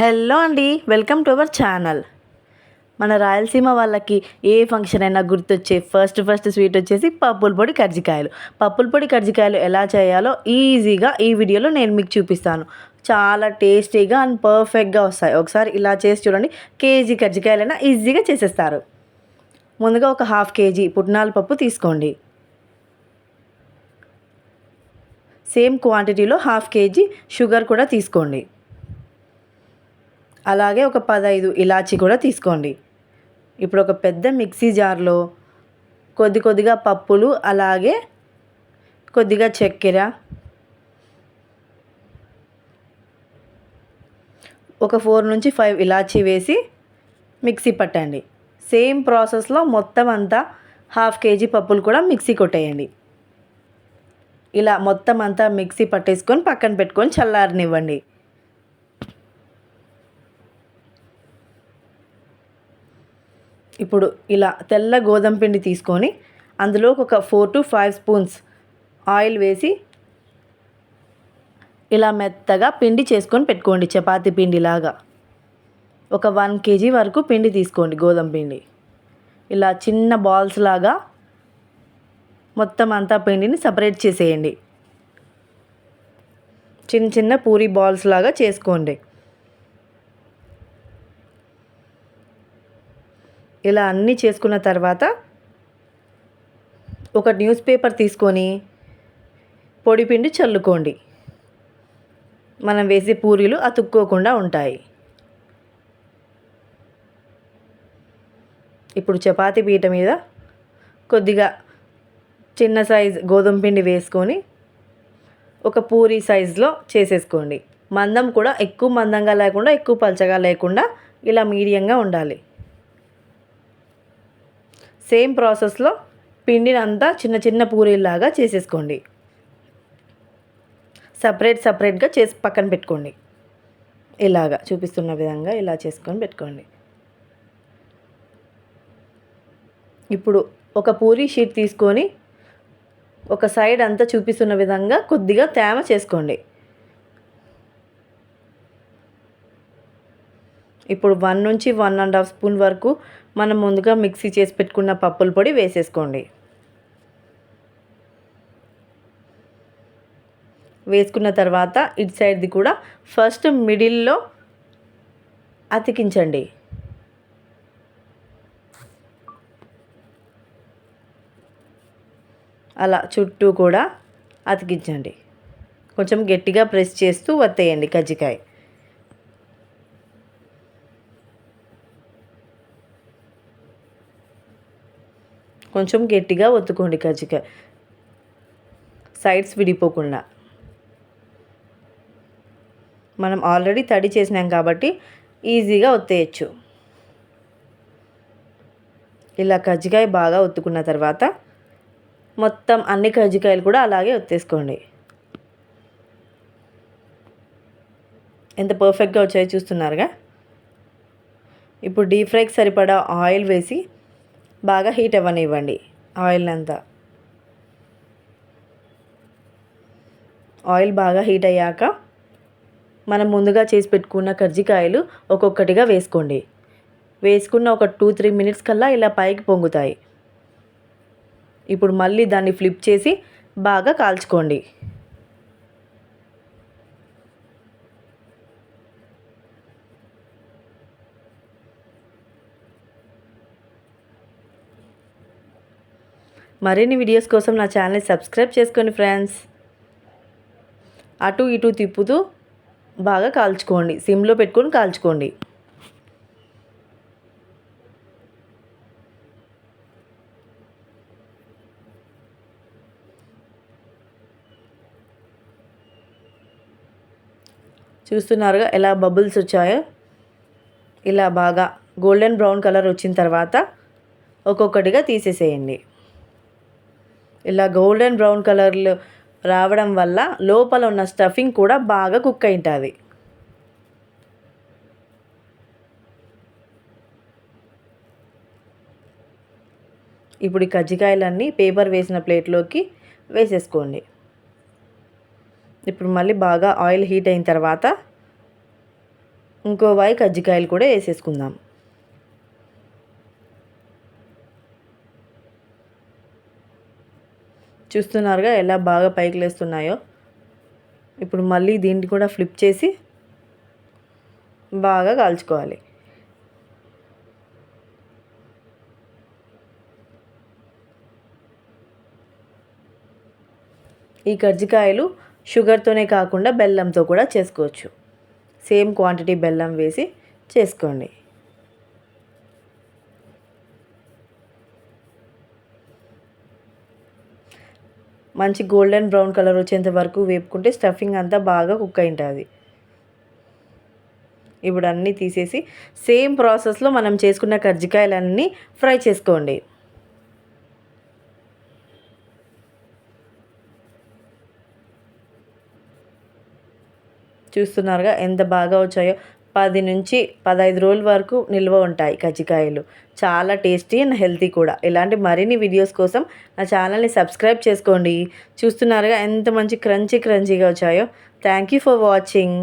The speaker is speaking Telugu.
హలో అండి, వెల్కమ్ టు అవర్ ఛానల్. మన రాయలసీమ వాళ్ళకి ఏ ఫంక్షన్ అయినా గుర్తొచ్చే ఫస్ట్ స్వీట్ వచ్చేసి పప్పుల పొడి కజ్జికాయలు. పప్పుల పొడి కజ్జికాయలు ఎలా చేయాలో ఈజీగా ఈ వీడియోలో నేను మీకు చూపిస్తాను. చాలా టేస్టీగా అండ్ పర్ఫెక్ట్గా వస్తాయి. ఒకసారి ఇలా చేసి చూడండి. కేజీ కజ్జికాయలైనా ఈజీగా చేసేస్తారు. ముందుగా ఒక హాఫ్ కేజీ పుట్నాల పప్పు తీసుకోండి. సేమ్ క్వాంటిటీలో హాఫ్ కేజీ షుగర్ కూడా తీసుకోండి. అలాగే ఒక 15 ఇలాచీ కూడా తీసుకోండి. ఇప్పుడు ఒక పెద్ద మిక్సీ జార్లో కొద్దిగా పప్పులు, అలాగే కొద్దిగా చక్కెర, ఒక 4 నుంచి 5 ఇలాచీ వేసి మిక్సీ పట్టండి. సేమ్ ప్రాసెస్లో మొత్తం అంతా హాఫ్ కేజీ పప్పులు కూడా మిక్సీ కొట్టేయండి. ఇలా మొత్తం అంతా మిక్సీ పట్టేసుకొని పక్కన పెట్టుకొని చల్లారనివ్వండి. ఇప్పుడు ఇలా తెల్ల గోధుమ పిండి తీసుకొని అందులో ఒక 4 to 5 స్పూన్స్ ఆయిల్ వేసి ఇలా మెత్తగా పిండి చేసుకొని పెట్టుకోండి. చపాతీ పిండిలాగా ఒక 1 kg వరకు పిండి తీసుకోండి. గోధుమ పిండి ఇలా చిన్న బాల్స్ లాగా మొత్తం అంతా పిండిని సపరేట్ చేసేయండి. చిన్న పూరీ బాల్స్ లాగా చేసుకోండి. ఇలా అన్నీ చేసుకున్న తర్వాత ఒక న్యూస్ పేపర్ తీసుకొని పొడిపిండి చల్లుకోండి. మనం వేసే పూరీలు అతుక్కోకుండా ఉంటాయి. ఇప్పుడు చపాతీ పీట మీద కొద్దిగా చిన్న సైజ్ గోధుమ పిండి వేసుకొని ఒక పూరీ సైజులో చేసేసుకోండి. మందం కూడా ఎక్కువ మందంగా లేకుండా ఎక్కువ పలచగా లేకుండా ఇలా మీడియంగా ఉండాలి. సేమ్ ప్రాసెస్లో పిండిని అంతా చిన్న పూరీలాగా చేసేసుకోండి. సపరేట్గా చేసి పక్కన పెట్టుకోండి. ఇలాగా చూపిస్తున్న విధంగా ఇలా చేసుకొని పెట్టుకోండి. ఇప్పుడు ఒక పూరీ షీట్ తీసుకొని ఒక సైడ్ అంతా చూపిస్తున్న విధంగా కొద్దిగా తేమ చేసుకోండి. ఇప్పుడు 1 నుంచి 1.5 స్పూన్ వరకు మనం ముందుగా మిక్సీ చేసి పెట్టుకున్న పప్పుల పొడి వేసేసుకోండి. వేసుకున్న తర్వాత ఇటు సైడ్ది కూడా ఫస్ట్ మిడిల్లో అతికించండి. అలా చుట్టూ కూడా అతికించండి. కొంచెం గట్టిగా ప్రెస్ చేస్తూ వత్తేయండి కజ్జికాయ. కొంచెం గట్టిగా ఒత్తుకోండి కజ్జికాయ, సైడ్స్ విడిపోకుండా. మనం ఆల్రెడీ తడి చేసినాం కాబట్టి ఈజీగా ఒత్తేయచ్చు. ఇలా కజ్జికాయ బాగా ఒత్తుకున్న తర్వాత మొత్తం అన్ని కజ్జికాయలు కూడా అలాగే ఒత్తేసుకోండి. ఎంత పర్ఫెక్ట్గా వచ్చాయో చూస్తున్నారుగా. ఇప్పుడు డీప్ ఫ్రైకి సరిపడా ఆయిల్ వేసి బాగా హీట్ అవ్వనివ్వండి. ఆయిల్ బాగా హీట్ అయ్యాక మనం ముందుగా చేసి పెట్టుకున్న కజ్జికాయలు ఒక్కొక్కటిగా వేసుకోండి. వేసుకున్న ఒక 2-3 మినిట్స్ కల్లా ఇలా పైకి పొంగుతాయి. ఇప్పుడు మళ్ళీ దాన్ని ఫ్లిప్ చేసి బాగా కాల్చుకోండి. మరిన్ని వీడియోస్ కోసం నా ఛానల్ని సబ్స్క్రైబ్ చేసుకోండి ఫ్రెండ్స్. అటు ఇటు తిప్పుతూ బాగా కాల్చుకోండి. సిమ్లో పెట్టుకొని కాల్చుకోండి. చూస్తున్నారుగా ఎలా బబుల్స్ వచ్చాయో. ఇలా బాగా గోల్డెన్ బ్రౌన్ కలర్ వచ్చిన తర్వాత ఒక్కొక్కటిగా తీసేసేయండి. ఇలా గోల్డెన్ బ్రౌన్ కలర్లో రావడం వల్ల లోపల ఉన్న స్టఫింగ్ కూడా బాగా కుక్ అయి ఉంటుంది. ఇప్పుడు ఈ కజ్జికాయలన్నీ పేపర్ వేసిన ప్లేట్లోకి వేసేసుకోండి. ఇప్పుడు మళ్ళీ బాగా ఆయిల్ హీట్ అయిన తర్వాత ఇంకో వాయి కజ్జికాయలు కూడా వేసేసుకుందాం. చూస్తున్నారుగా ఎలా బాగా పైకి లేస్తున్నాయో. ఇప్పుడు మళ్ళీ దీన్ని కూడా ఫ్లిప్ చేసి బాగా కాల్చుకోవాలి. ఈ కజ్జికాయలు షుగర్తోనే కాకుండా బెల్లంతో కూడా చేసుకోవచ్చు. సేమ్ క్వాంటిటీ బెల్లం వేసి చేసుకోండి. మంచి గోల్డెన్ బ్రౌన్ కలర్ వచ్చేంత వరకు వేపుకుంటే స్టఫింగ్ అంతా బాగా కుక్ అయి ఉంటుంది. ఇప్పుడు అన్నీ తీసేసి సేమ్ ప్రాసెస్లో మనం చేసుకున్న కజ్జికాయలన్నీ ఫ్రై చేసుకోండి. చూస్తున్నారుగా ఎంత బాగా వచ్చాయో. 10 నుంచి 15 రోజుల వరకు నిల్వ ఉంటాయి కజ్జికాయలు. చాలా టేస్టీ అండ్ హెల్తీ కూడా. ఇలాంటి మరిన్ని వీడియోస్ కోసం నా ఛానల్ని సబ్స్క్రైబ్ చేసుకోండి. చూస్తున్నారుగా ఎంత మంచి క్రంచీగా వచ్చాయో. Thank you for watching.